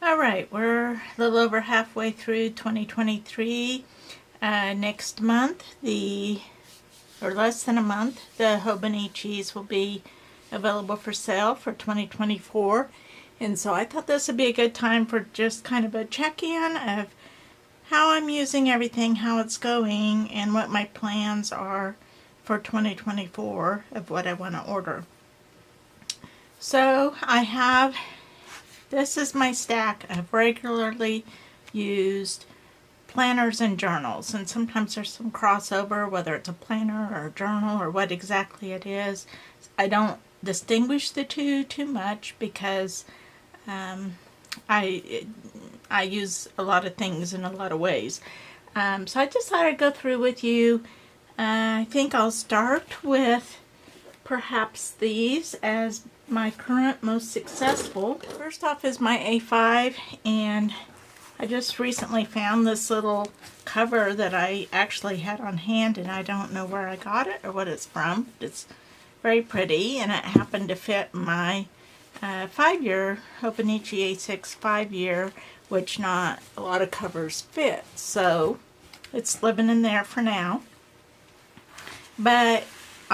Alright, we're a little over halfway through 2023. Next month, or less than a month, the Hobonichis will be available for sale for 2024. And so I thought this would be a good time for just kind of a check-in of how I'm using everything, how it's going, and what my plans are for 2024 of what I want to order. So this is my stack of regularly used planners and journals, and sometimes there's some crossover, whether it's a planner or a journal or what exactly it is. I don't distinguish the two too much because I use a lot of things in a lot of ways. So I just thought I'd go through with you. I think I'll start with perhaps these as my current most successful. First off is my A5, and I just recently found this little cover that I actually had on hand, and I don't know where I got it or what it's from. It's very pretty, and it happened to fit my 5-year Hobonichi A6 5-year, which not a lot of covers fit, so it's living in there for now. But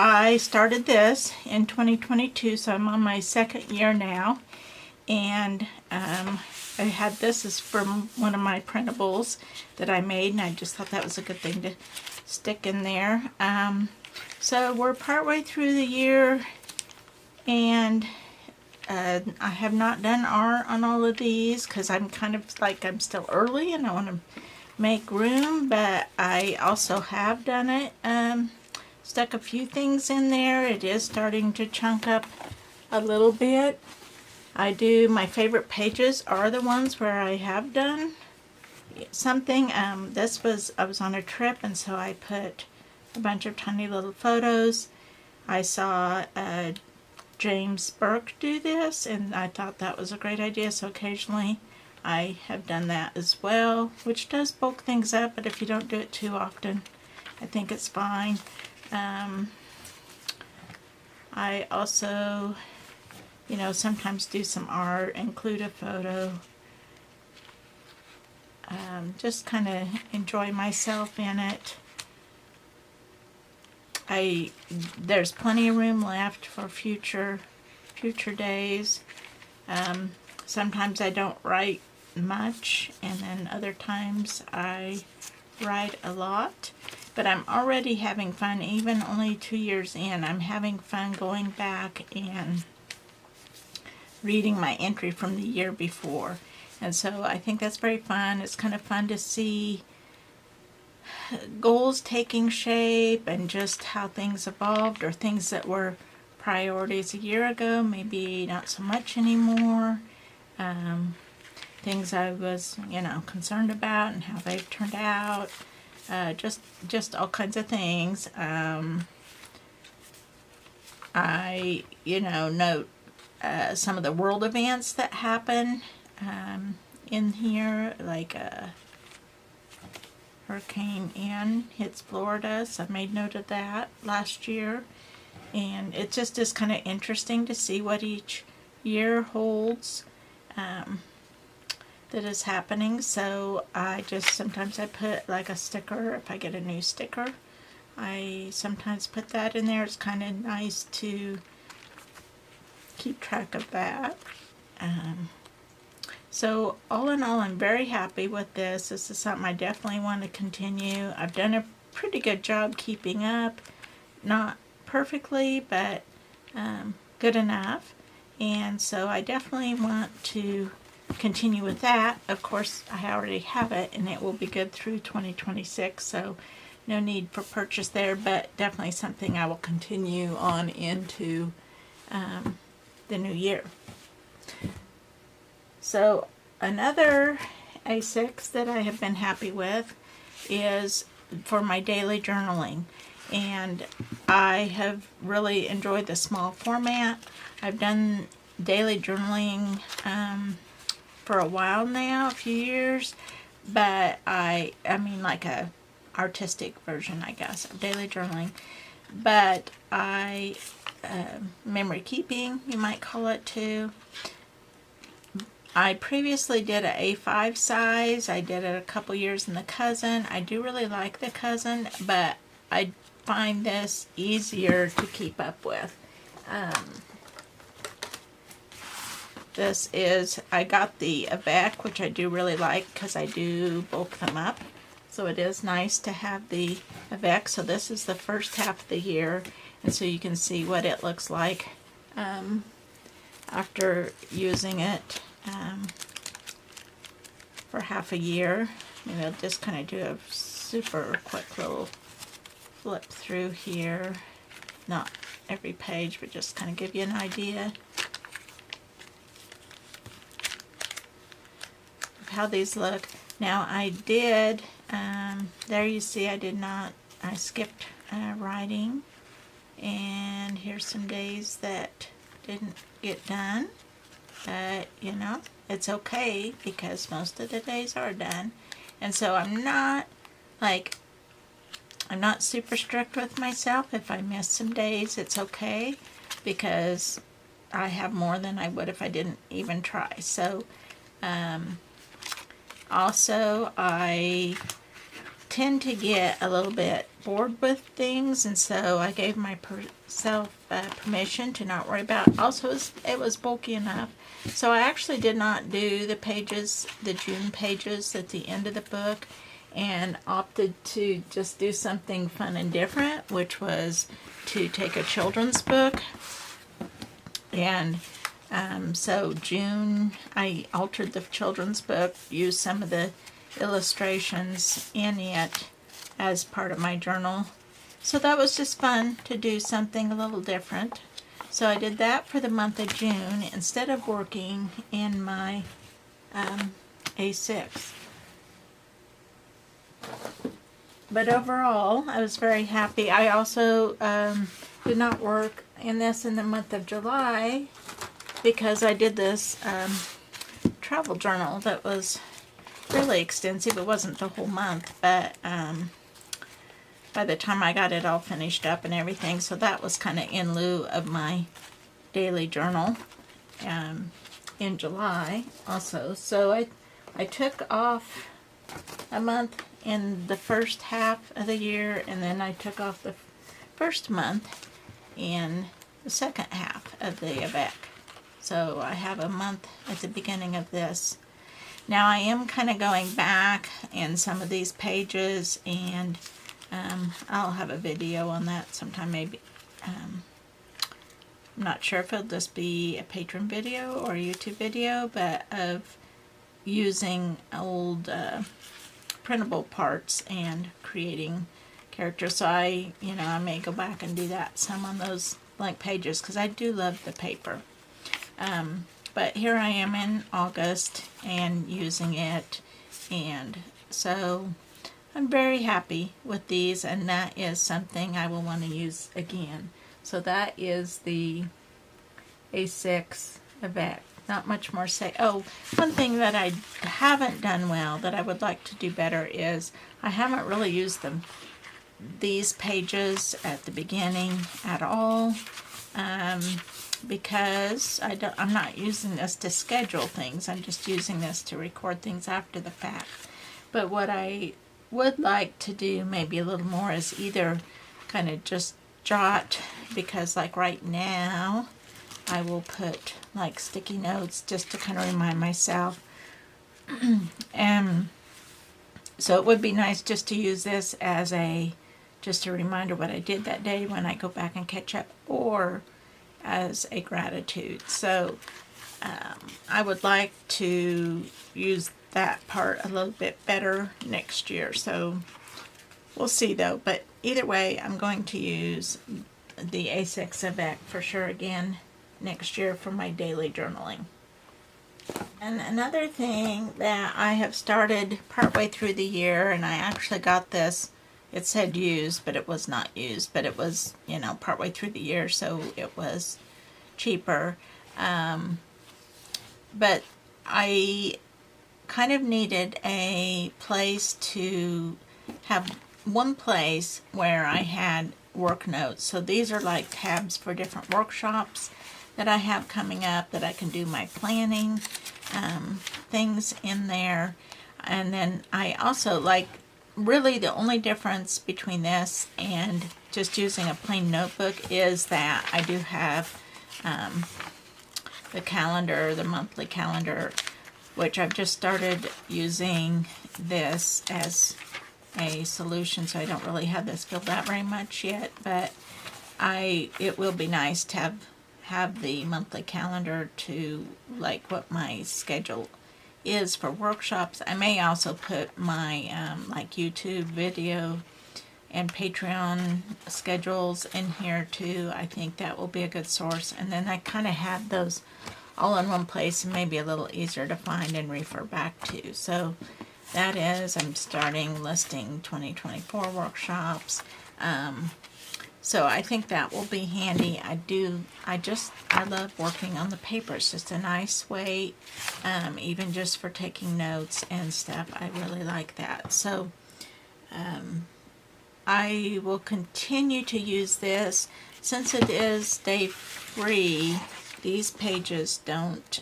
I started this in 2022, so I'm on my second year now, and I had this as from one of my printables that I made, and I just thought that was a good thing to stick in there. So we're partway through the year, and I have not done art on all of these because I'm kind of like I'm still early and I want to make room, but I also have done it. Stuck a few things in there. It is starting to chunk up a little bit. My favorite pages are the ones where I have done something. I was on a trip, and so I put a bunch of tiny little photos. I saw James Burke do this, and I thought that was a great idea, so occasionally I have done that as well, which does bulk things up, but if you don't do it too often, I think it's fine. I also, sometimes do some art, include a photo, just kind of enjoy myself in it. There's plenty of room left for future days. Sometimes I don't write much, and then other times I write a lot. But I'm already having fun, even only 2 years in. I'm having fun going back and reading my entry from the year before. And so I think that's very fun. It's kind of fun to see goals taking shape and just how things evolved, or things that were priorities a year ago, maybe not so much anymore. Things I was, concerned about and how they've turned out. Just all kinds of things. I, note some of the world events that happen in here, like Hurricane Ian hits Florida, so I made note of that last year. And it just is kind of interesting to see what each year holds that is happening. So sometimes I put like a sticker. If I get a new sticker, I sometimes put that in there. It's kind of nice to keep track of that. So all in all, I'm very happy with this. This is something I definitely want to continue. I've done a pretty good job keeping up. Not perfectly, but good enough. And so I definitely want to continue with that. Of course, I already have it, and it will be good through 2026, so no need for purchase there, but definitely something I will continue on into the new year. So another A6 that I have been happy with is for my daily journaling, and I have really enjoyed the small format. I've done daily journaling for a while now, a few years, but I mean like a artistic version, I guess, of daily journaling. But memory keeping, you might call it too. I previously did a A5 size. I did it a couple years in the Cousin. I do really like the Cousin, but I find this easier to keep up with. This is, I got the Avec, which I do really like because I do bulk them up. So it is nice to have the Avec. So this is the first half of the year, and so you can see what it looks like after using it for half a year. Maybe I'll just kind of do a super quick little flip through here. Not every page, but just kind of give you an idea of how these look. Now I did, there you see I skipped writing, and here's some days that didn't get done, but you know, it's okay because most of the days are done. And so I'm not super strict with myself. If I miss some days, it's okay because I have more than I would if I didn't even try. So also, I tend to get a little bit bored with things, and so I gave myself permission to not worry about. Also, it was bulky enough, so I actually did not do the pages, the June pages at the end of the book, and opted to just do something fun and different, which was to take a children's book. And so June, I altered the children's book, used some of the illustrations in it as part of my journal. So that was just fun to do something a little different. So I did that for the month of June instead of working in my A6. But overall, I was very happy. I also did not work in this in the month of July because I did this travel journal that was really extensive. It wasn't the whole month, but by the time I got it all finished up and everything, so that was kind of in lieu of my daily journal in July also. So I took off a month in the first half of the year, and then I took off the first month in the second half of the Avec. So I have a month at the beginning of this. Now I am kind of going back in some of these pages, and I'll have a video on that sometime maybe. I'm not sure if it'll just be a patron video or a YouTube video, but of using old printable parts and creating characters. So I may go back and do that some on those blank pages because I do love the paper. But here I am in August and using it, and so I'm very happy with these, and that is something I will want to use again. So that is the A6 Avec. Not much more to say. Oh, one thing that I haven't done well that I would like to do better is I haven't really used these pages at the beginning at all. Because I'm not using this to schedule things. I'm just using this to record things after the fact. But what I would like to do maybe a little more is either kind of just jot, because like right now I will put like sticky notes just to kind of remind myself. And so it would be nice just to use this as just a reminder what I did that day when I go back and catch up, or as a gratitude. So I would like to use that part a little bit better next year. So we'll see though. But either way, I'm going to use the A6 Avec for sure again next year for my daily journaling. And another thing that I have started partway through the year, and I actually got this, it said used, but it was not used, but it was, partway through the year, so it was cheaper. But I kind of needed a place to have one place where I had work notes. So these are like tabs for different workshops that I have coming up that I can do my planning. things in there. And then I also like, really the only difference between this and just using a plain notebook is that I do have the calendar, the monthly calendar, which I've just started using this as a solution, so I don't really have this filled out very much yet, but it will be nice to have the monthly calendar to like what my schedule is for workshops. I may also put my like YouTube video and Patreon schedules in here too. I think that will be a good source, and then I kind of have those all in one place and maybe a little easier to find and refer back to. So that is, I'm starting listing 2024 workshops. So I think that will be handy. I love working on the paper. It's just a nice way, even just for taking notes and stuff. I really like that. So I will continue to use this. Since it is day free, these pages don't,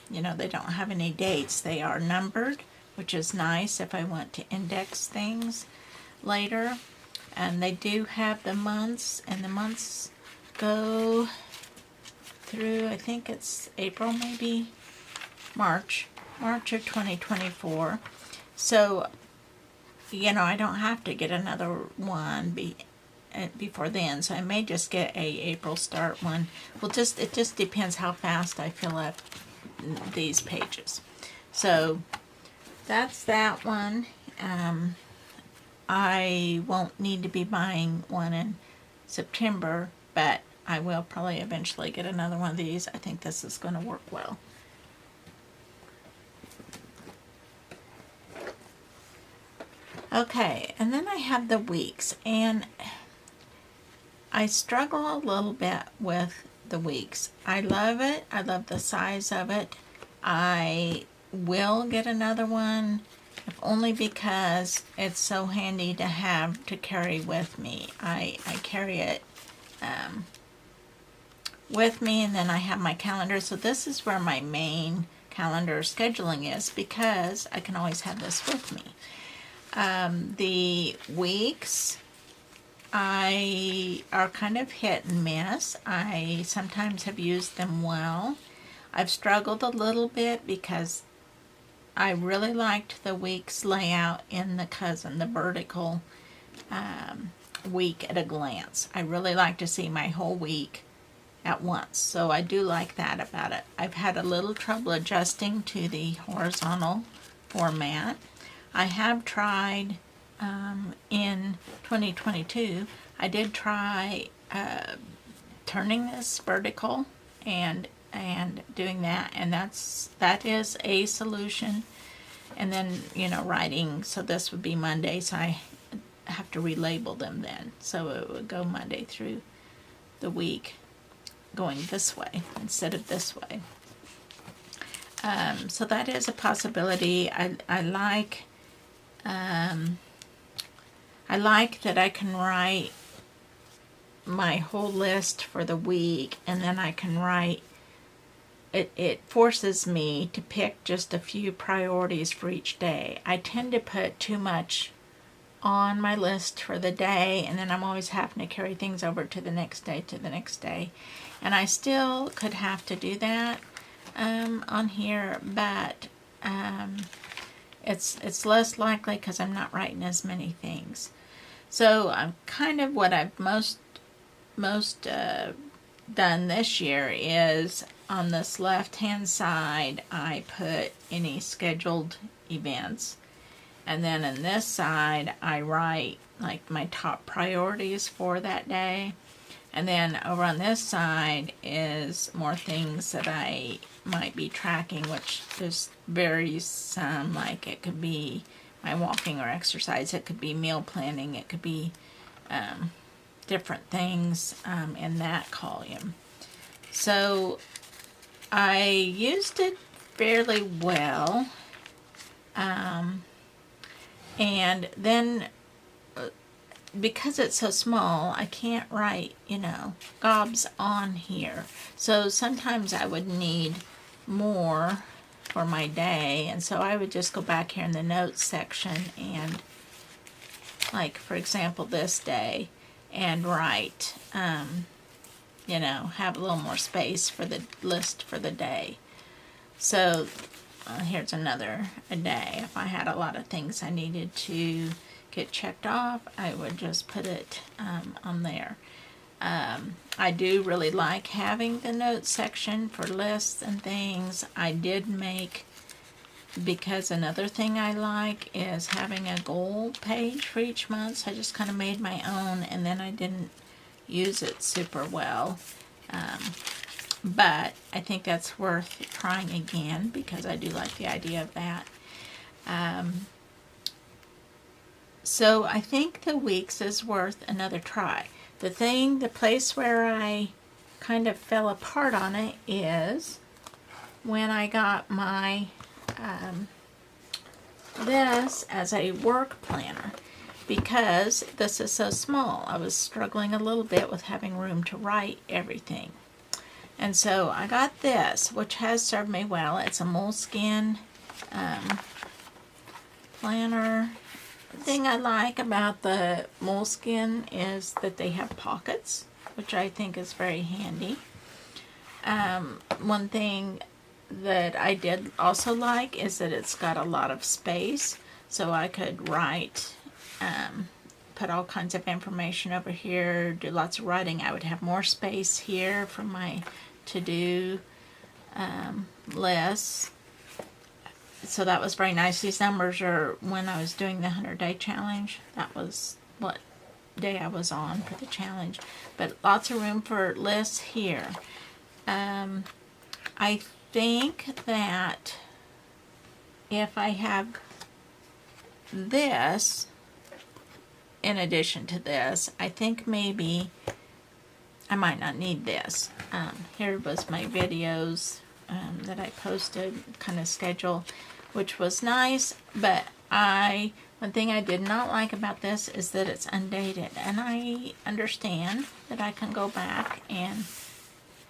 they don't have any dates. They are numbered, which is nice if I want to index things later. And they do have the months, and the months go through, I think it's April, maybe March of 2024. So, I don't have to get another one before then. So I may just get a April start one. Well, it just depends how fast I fill up these pages. So that's that one. I won't need to be buying one in September, but I will probably eventually get another one of these. I think this is going to work well. Okay, and then I have the weeks, and I struggle a little bit with the weeks. I love it. I love the size of it. I will get another one, if only because it's so handy to have to carry with me. I carry it with me, and then I have my calendar. So this is where my main calendar scheduling is, because I can always have this with me. The weeks are kind of hit and miss. I sometimes have used them well. I've struggled a little bit because I really liked the week's layout in the vertical week at a glance. I really like to see my whole week at once, so I do like that about it. I've had a little trouble adjusting to the horizontal format. I have tried in 2022, I did try turning this vertical and doing that, and that is a solution. And then writing, so this would be Monday, so I have to relabel them then, so it would go Monday through the week going this way instead of this way. So that is a possibility. I like that I can write my whole list for the week, and then I can write, it forces me to pick just a few priorities for each day. I tend to put too much on my list for the day, and then I'm always having to carry things over to the next day. And I still could have to do that on here, but it's less likely because I'm not writing as many things. So I'm kind of what I've most done this year is on this left hand side I put any scheduled events, and then in this side I write like my top priorities for that day, and then over on this side is more things that I might be tracking, which just varies some. Like it could be my walking or exercise, it could be meal planning, it could be different things in that column. So I used it fairly well, and then because it's so small, I can't write, gobs on here. So sometimes I would need more for my day. And so I would just go back here in the notes section and, like, for example, this day, and write, you know, have a little more space for the list for the day. So here's another a day. If I had a lot of things I needed to get checked off, I would just put it on there. I do really like having the notes section for lists and things. I did make, because another thing I like is having a goal page for each month. So I just kind of made my own, and then I didn't use it super well. But I think that's worth trying again, because I do like the idea of that. So I think the weeks is worth another try. The place where I kind of fell apart on it is when I got my this as a work planner, because this is so small. I was struggling a little bit with having room to write everything. And so I got this, which has served me well. It's a Moleskin planner. The thing I like about the Moleskin is that they have pockets, which I think is very handy. One thing that I did also like is that it's got a lot of space, so I could write, put all kinds of information over here, do lots of writing. I would have more space here for my to-do lists. So that was very nice. These numbers are when I was doing the 100-day challenge. That was what day I was on for the challenge. But lots of room for lists here. I think that if I have this in addition to this, I think maybe I might not need this. Here was my videos that I posted, kind of schedule, which was nice, but one thing I did not like about this is that it's undated, and I understand that I can go back and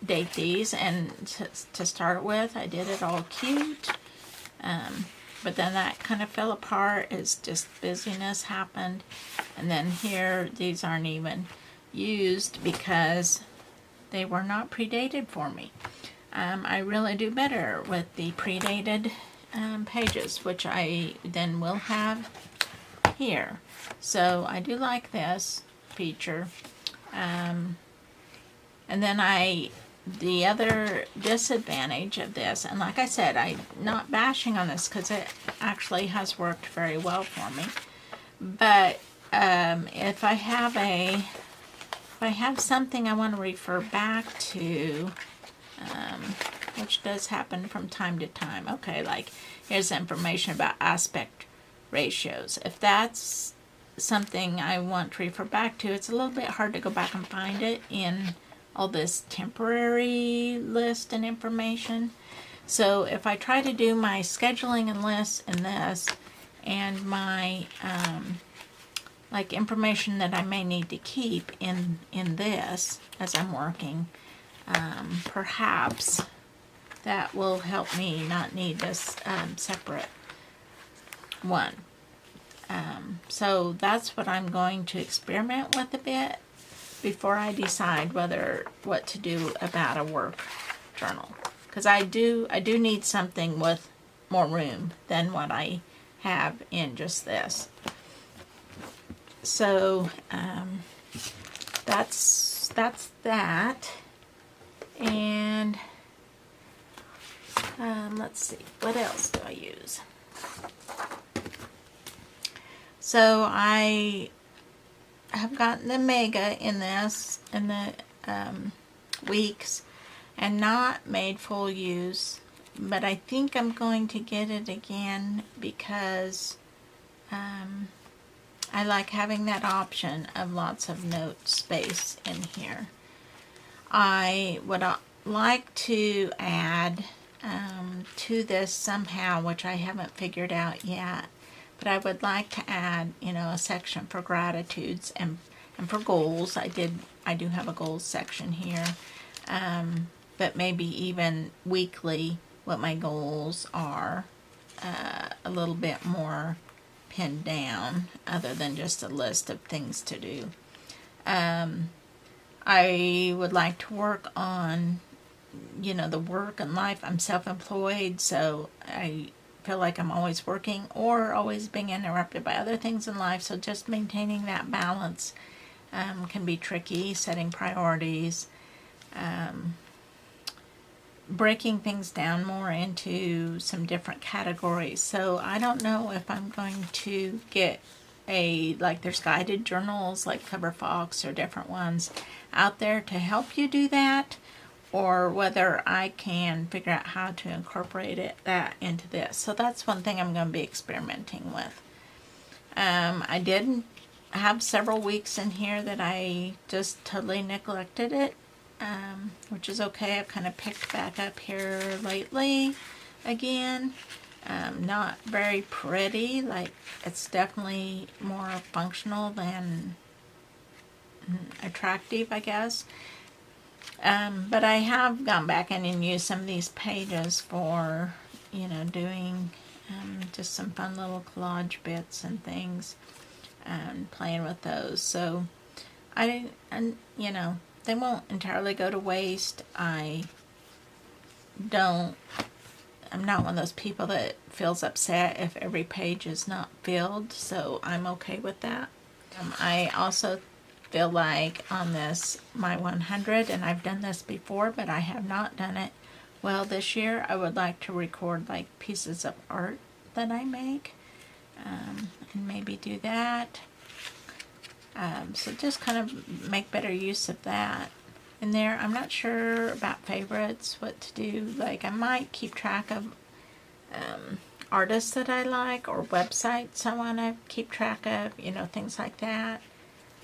date these, and to start with, I did it all cute, but then that kind of fell apart as just busyness happened, and then here, these aren't even used because they were not predated for me. I really do better with the predated pages, which I then will have here. So I do like this feature. And then the other disadvantage of this, and like I said, I'm not bashing on this because it actually has worked very well for me. But if I have something I want to refer back to, which does happen from time to time. Okay, like here's information about aspect ratios. If that's something I want to refer back to, it's a little bit hard to go back and find it in all this temporary list and information. So if I try to do my scheduling and lists in this, and my like information that I may need to keep in this as I'm working, perhaps that will help me not need this separate one. So that's what I'm going to experiment with a bit before I decide what to do about a work journal, because I do need something with more room than what I have in just this. So that's that. And let's see, what else do I use? So I have gotten the Mega in this in the weeks and not made full use, but I think I'm going to get it again because I like having that option of lots of note space in here. I would like to add to this somehow, which I haven't figured out yet, but I would like to add, a section for gratitudes and for goals. I do have a goals section here, but maybe even weekly what my goals are a little bit more pinned down, other than just a list of things to do. I would like to work on, the work and life. I'm self-employed, so I feel like I'm always working or always being interrupted by other things in life. So just maintaining that balance can be tricky. Setting priorities, breaking things down more into some different categories. So I don't know if I'm going to get there's guided journals like Cover Fox or different ones out there to help you do that, or whether I can figure out how to incorporate that into this. So that's one thing I'm going to be experimenting with. I did have several weeks in here that I just totally neglected it, which is okay. I've kind of picked back up here lately again. Not very pretty, like it's definitely more functional than attractive, I guess. But I have gone back in and used some of these pages for, doing just some fun little collage bits and things, and playing with those. So they won't entirely go to waste. I'm not one of those people that feels upset if every page is not filled, so I'm okay with that. I also feel like on this, my 100, and I've done this before, but I have not done it well this year, I would like to record like pieces of art that I make, and maybe do that. So just kind of make better use of that. In there, I'm not sure about favorites, what to do. Like, I might keep track of artists that I like, or websites I want to keep track of, things like that.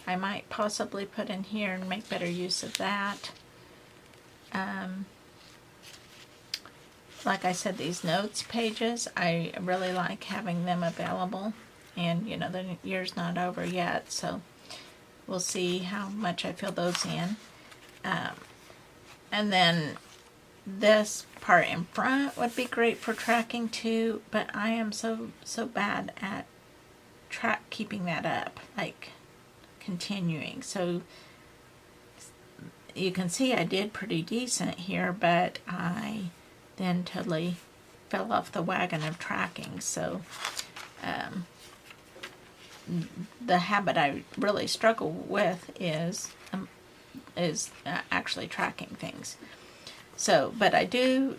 I might possibly put in here and make better use of that. Like I said, these notes pages, I really like having them available. And, the year's not over yet, so we'll see how much I fill those in. And then this part in front would be great for tracking too, but I am so bad at keeping that up, like continuing. So you can see I did pretty decent here, but I then totally fell off the wagon of tracking. So the habit I really struggle with is actually tracking things. So, but I do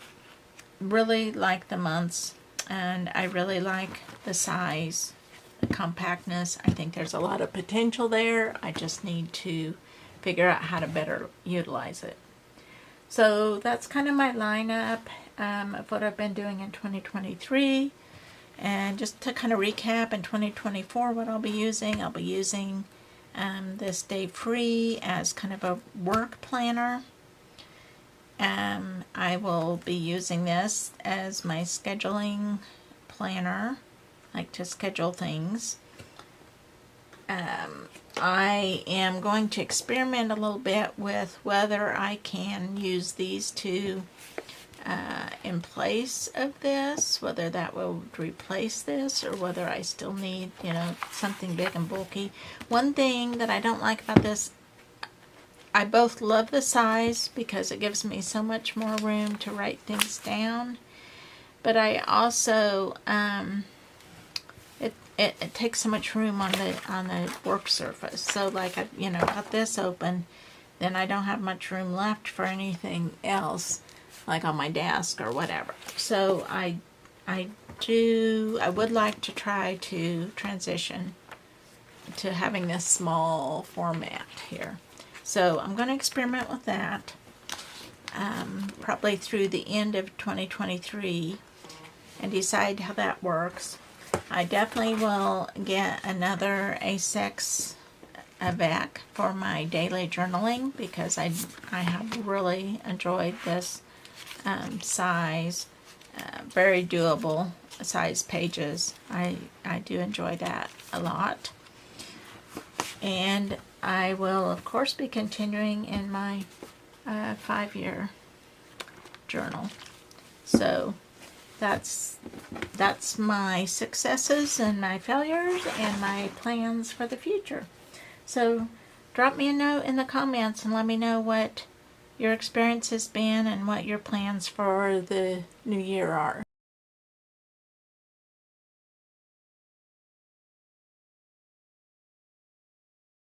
really like the months, and I really like the size, the compactness. I think there's a lot of potential there. I just need to figure out how to better utilize it. So that's kind of my lineup of what I've been doing in 2023. And just to kind of recap, in 2024, what I'll be using this day free as kind of a work planner. I will be using this as my scheduling planner, like to schedule things. I am going to experiment a little bit with whether I can use these two in place of this, whether that will replace this, or whether I still need, something big and bulky. One thing that I don't like about this, I both love the size because it gives me so much more room to write things down, but I also, it takes so much room on the work surface. So like I, got this open, then I don't have much room left for anything else, like on my desk or whatever. So I would like to try to transition to having this small format here. So I'm going to experiment with that, probably through the end of 2023, and decide how that works. I definitely will get another A6 back for my daily journaling, because I have really enjoyed this size, very doable size pages. I do enjoy that a lot. And I will, of course, be continuing in my 5-year journal. So that's my successes and my failures and my plans for the future. So drop me a note in the comments and let me know what your experience has been and what your plans for the new year are.